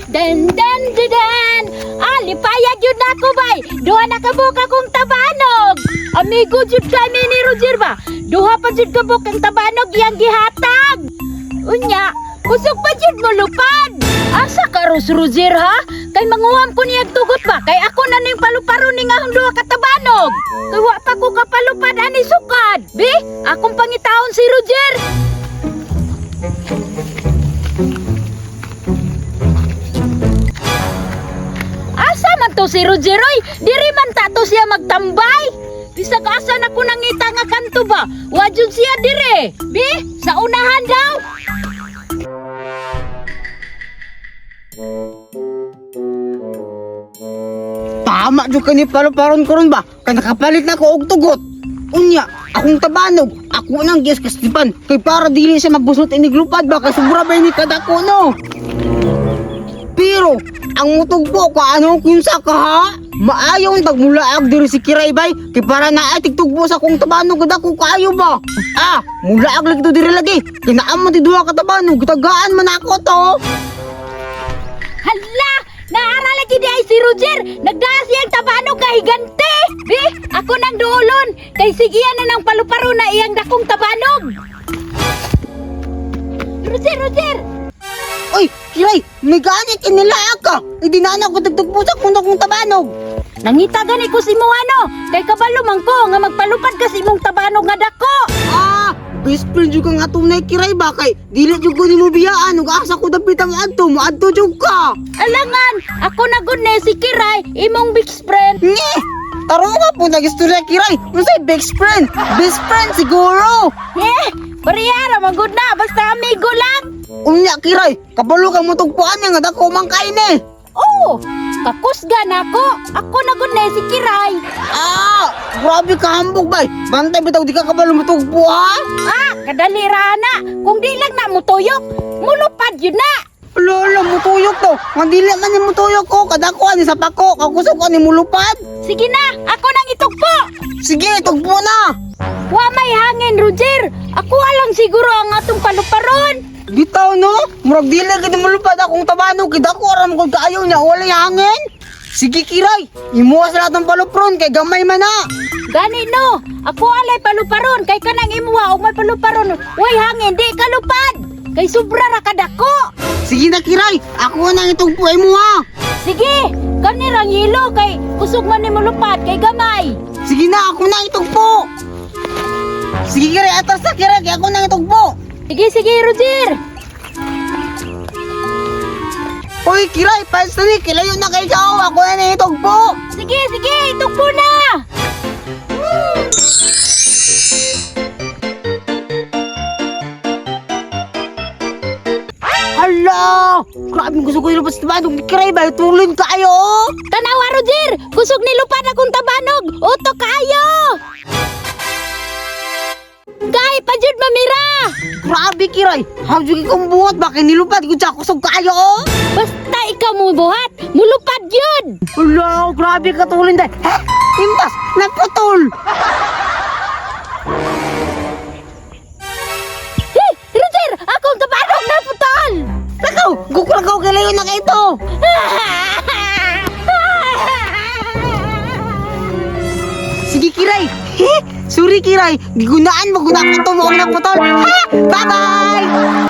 Den den den. Alipayag yun na ko bay. Duha na kabuka kong tabanog. Amigo jud kami ni Roger ba? Duha pa jud kabuk ang tabanog yang gihatag. Unya, kusog pa jud mo lupad. Asa ka Roger ha? Kay manguham ko niyag tugot ba? Kay ako na ning paluparo ning ahong duha ka tabanog. Kay wa pa ko kapalupad ani sukad. Bi, akong pangitaon si Roger. Asa man to si Roger oy? Diri man ta to siya magtambay. Bisag asa na ko nangita nga kanto ba? Wa jud siya dire. Bi, sa unahan daw. Tama jud ka ni paluparon ko ron ba? Kay nakapalit na ko og tugot. Unya, akong tabanog, ako nang giyas kastipan. Kay para dili siya magbusot inig lupad ba? Kay sobra ba ni kadako no? Pero, ang mutugpo ko ano kung sa ka ha? Maayaw pag mulaag diri si Kiray bay. Kay para naatig tugpo sa akong tabanog kadako kaayo ba? Ah, mulaag lagi to diri lagi. Kay naamon ti duha ka tabanog, tagaan man ako to. Hala! Naara lagi di ay si Roger! Nagdaas siyang tabanog kay higante! Bi, ako nang duolon! Kay sigiyan na ng paluparo na iyang dakong tabanog! Roger! Oy, Kiray, may ganit inilaa ka. Idinana ko tagtugpo sa akong tabanog. Nangita gani ko si Moano! Kay kabalo man ko nga magpalupad ka si mong tabanog nga dako! Ah, best friend jud ka nga tunay Kiray ba kay dili jud ko nimo biyaan ug asa ko dapit ang adto jud ka. Alangan! Ako na gud ne si Kiray, imong best friend! Nge! Tarunga po nagistorya Kiray. Unsay best friend? Best friend siguro. Pariyara magud na basta amigo lang! Unya Kiray, kabalo kang mutugpuan nga dako man kay ni. Oh! Kakusgan ako! Ako na gud ne si Kiray! Ah, grabe ka hambog bay. Bantay bitaw di ka kabalo mutugpo ha. Ah! Kadali rana! Kung di lang na mutuyok, mulupad yun na! Lolo, mutuyok to. Mandili man ni mutuyok ko. Kadako ani sa pako. Kakusog ko ni mulupad. Sige na! Ako nang itugpo! Sige, tugpo na. Wa may hangin, Roger! Ako alang siguro ang atong paluparon! Bitaw no? Murag dili gid mulupad akong tabanog. Kidako aram ko kaayo niya. Walay hangin. Sige Kiray, imuha sa lahat ng palupron kay gamay man na. Gani no! Ako alay paluparon! Kay kanang imuha o may paluparon! Way hangin! Di kalupad! Kay sobra ra kadako! Sige na Kiray, ako nang itugpo mo ha. Sige! Kanirang hilo kay kusog man ni mulupad kay gamay! Sige na, ako nang itugpo. Sige Kiray, atas na Kiray, kay ako nang itugpo. Sige, Roger! Hoy Kiray, pals na ni, kilayo na kayo ako nang itugpo. Sige! Itugpo na! Hala! Grabe gusto ko ilabas na tabanog ni Kiray ba? Tulin kayo! Tanawa, Roger! Kusog ni lupad akong tabanog! Uto kayo! Kahit pa jud mamira! Grabe Kiray! Hawjug ikong buhat ba? Kinilupad ko siya kusog kayo! Basta ikaw mo buhat, mulupad yun! Hala! Grabe ka tulin dahil! Ha? Impas! Nagputol! Roger! Akong tabanog na putol! Lakaw! Gukulagaw kilayo na kayo ito! Sige Kiray! Sorry Kiray! Gigunaan mo gunaan ito mo ang naputol! Ha! Bye-bye!